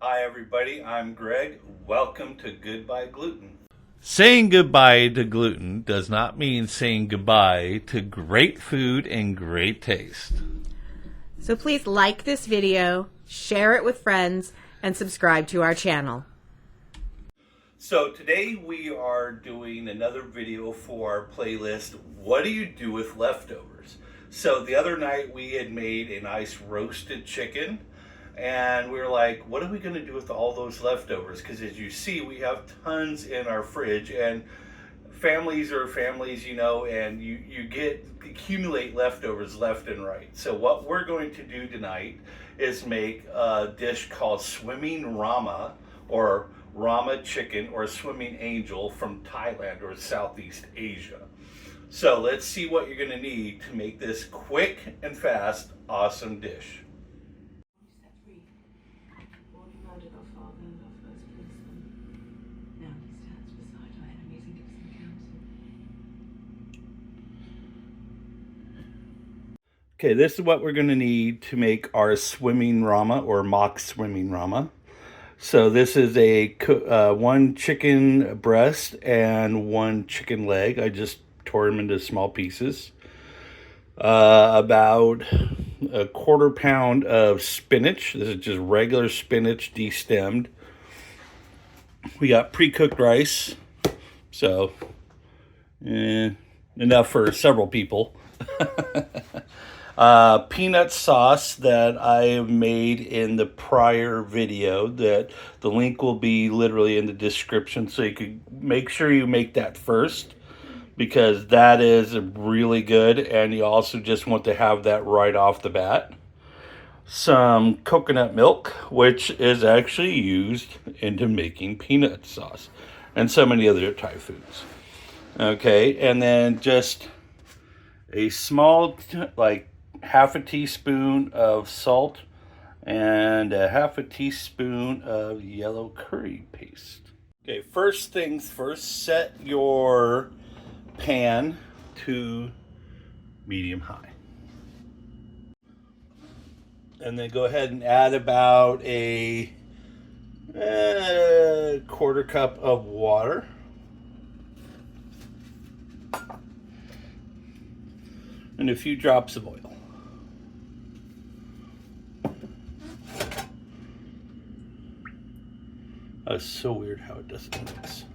Hi everybody, I'm Greg. Welcome to Goodbye Gluten. Saying goodbye to gluten does not mean saying goodbye to great food and great taste. So please like this video, share it with friends, and subscribe to our channel. So today we are doing another video for our playlist, What Do You Do With Leftovers? So the other night we had made a nice roasted chicken, and we were like, what are we going to do with all those leftovers? Because as you see, we have tons in our fridge, and families are families, you know, and you accumulate leftovers left and right. So what we're going to do tonight is make a dish called Swimming Rhama, or Rhama chicken, or Swimming Angel from Thailand or Southeast Asia. So let's see what you're going to need to make this quick and fast, awesome dish. Okay, this is what we're going to need to make our Swimming Rhama, or mock Swimming Rhama. So this is a one chicken breast and one chicken leg. I just tore them into small pieces. About a quarter pound of spinach. This is just regular spinach, destemmed. We got pre-cooked rice, so enough for several people. Peanut sauce that I have made in the prior video, that the link will be literally in the description, so you can make sure you make that first, because that is really good, and you also just want to have that right off the bat. Some coconut milk, which is actually used into making peanut sauce, and so many other Thai foods. Okay, and then just a small, like half a teaspoon of salt and a half a teaspoon of yellow curry paste. Okay, first things first, set your pan to medium high. And then go ahead and add about a quarter cup of water. And a few drops of oil. That's so weird how it doesn't mix.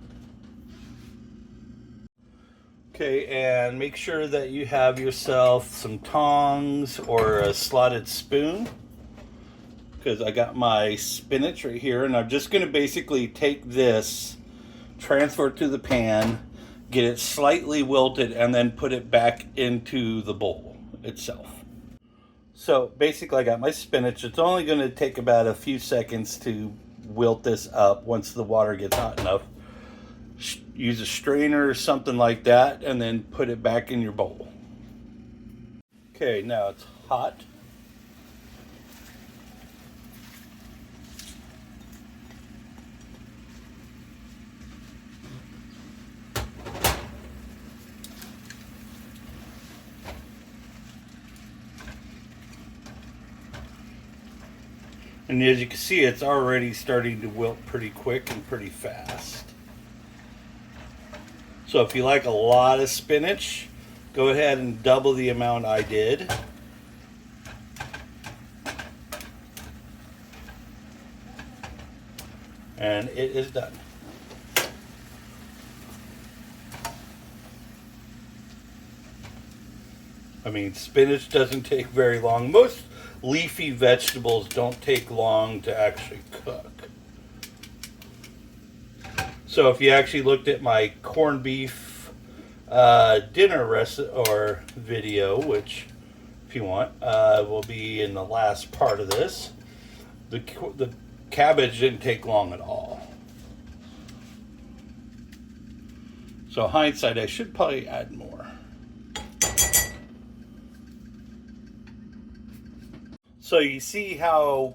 Okay, and make sure that you have yourself some tongs or a slotted spoon, because I got my spinach right here, and I'm just going to basically take this, transfer it to the pan, get it slightly wilted, and then put it back into the bowl itself. So basically I got my spinach. It's only going to take about a few seconds to wilt this up once the water gets hot enough. Use a strainer or something like that, and then put it back in your bowl. Okay, now it's hot. And as you can see, it's already starting to wilt pretty quick and pretty fast. So if you like a lot of spinach, go ahead and double the amount I did. And it is done. I mean, spinach doesn't take very long. Most leafy vegetables don't take long to actually cook. So if you actually looked at my corned beef dinner recipe or video, which if you want will be in the last part of this, the cabbage didn't take long at all. So hindsight, I should probably add more. So you see how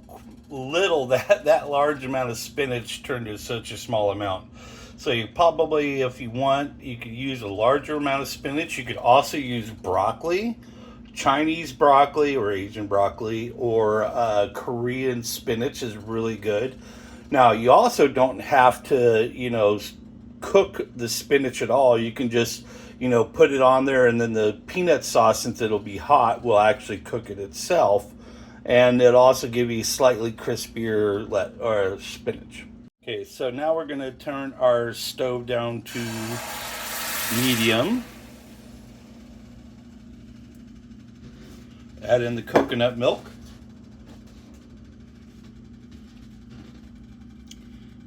little that large amount of spinach turned to such a small amount. So you probably, if you want, you could use a larger amount of spinach. You could also use broccoli Chinese broccoli or Asian broccoli or Korean spinach is really good. Now, you also don't have to, cook the spinach at all. You can just, put it on there, and then the peanut sauce, since it'll be hot, will actually cook it itself. And it'll also give you slightly crispier or spinach. Okay, so now we're going to turn our stove down to medium. Add in the coconut milk.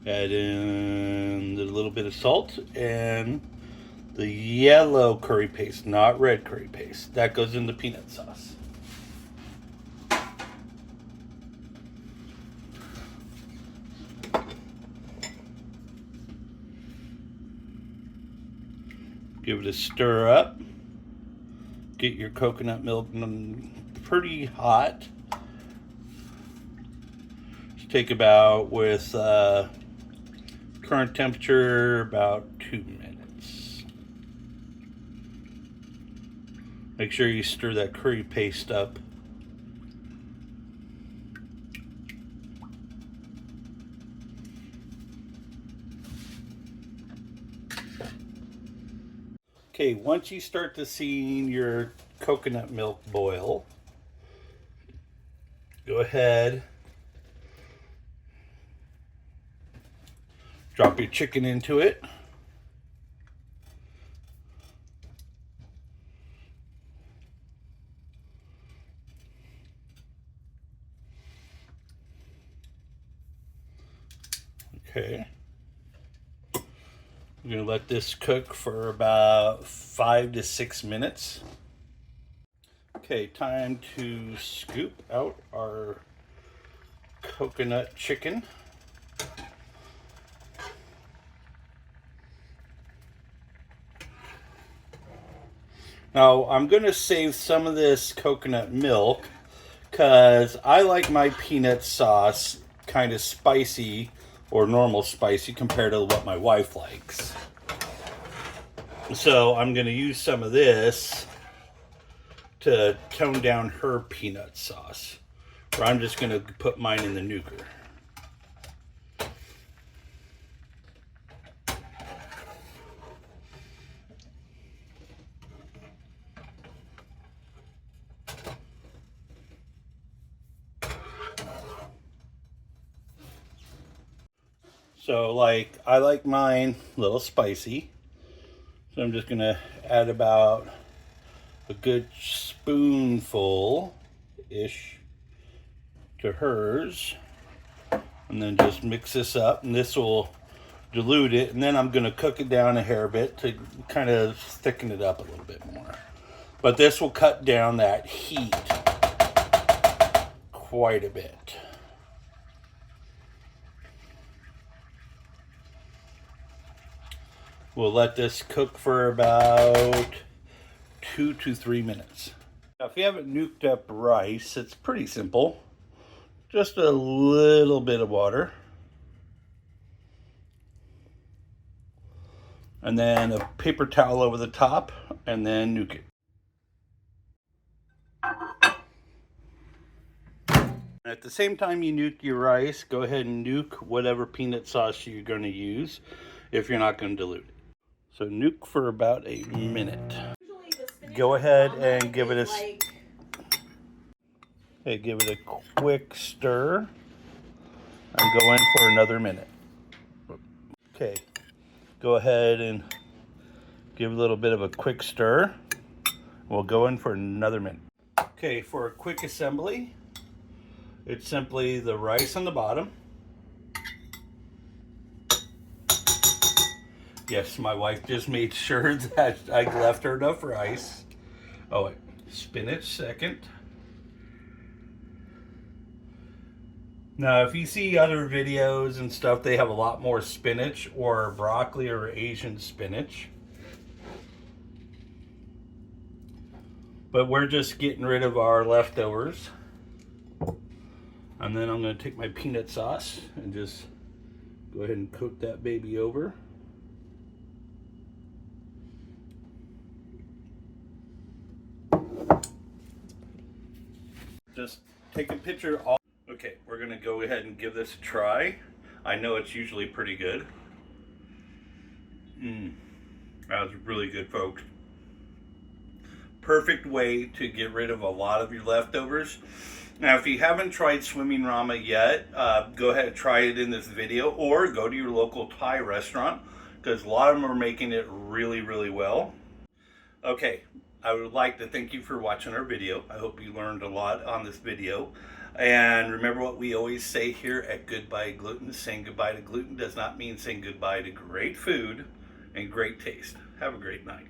Add in a little bit of salt and the yellow curry paste, not red curry paste. That goes in the peanut sauce. Give it a stir up. Get your coconut milk pretty hot. Just take about, with current temperature, about 2 minutes. Make sure you stir that curry paste up. Okay, once you start to see your coconut milk boil, go ahead, drop your chicken into it. Okay. We're going to let this cook for about 5 to 6 minutes. Okay, time to scoop out our coconut chicken. Now, I'm going to save some of this coconut milk because I like my peanut sauce kind of spicy, or normal spicy, compared to what my wife likes. So I'm going to use some of this to tone down her peanut sauce. Or I'm just going to put mine in the nuker. So I like mine a little spicy. So I'm just gonna add about a good spoonful-ish to hers. And then just mix this up, and this will dilute it. And then I'm gonna cook it down a hair bit to kind of thicken it up a little bit more. But this will cut down that heat quite a bit. We'll let this cook for about 2 to 3 minutes. Now, if you haven't nuked up rice, it's pretty simple. Just a little bit of water. And then a paper towel over the top, and then nuke it. At the same time you nuke your rice, go ahead and nuke whatever peanut sauce you're going to use if you're not going to dilute it. So nuke for about a minute. Go ahead and give it a quick stir and go in for another minute. Okay, go ahead and give a little bit of a quick stir. We'll go in for another minute. Okay, for a quick assembly, it's simply the rice on the bottom. Yes, my wife just made sure that I left her enough rice. Oh, wait. Spinach second. Now, if you see other videos and stuff, they have a lot more spinach or broccoli or Asian spinach. But we're just getting rid of our leftovers. And then I'm going to take my peanut sauce and just go ahead and coat that baby over. just take a picture. All okay, we're gonna go ahead and give this a try. I know it's usually pretty good. That was really good, folks. Perfect way to get rid of a lot of your leftovers. Now, if you haven't tried Swimming Rhama yet, go ahead and try it in this video, or go to your local Thai restaurant, because a lot of them are making it really, really well. Okay, I would like to thank you for watching our video. I hope you learned a lot on this video. And remember what we always say here at Goodbye Gluten. Saying goodbye to gluten does not mean saying goodbye to great food and great taste. Have a great night.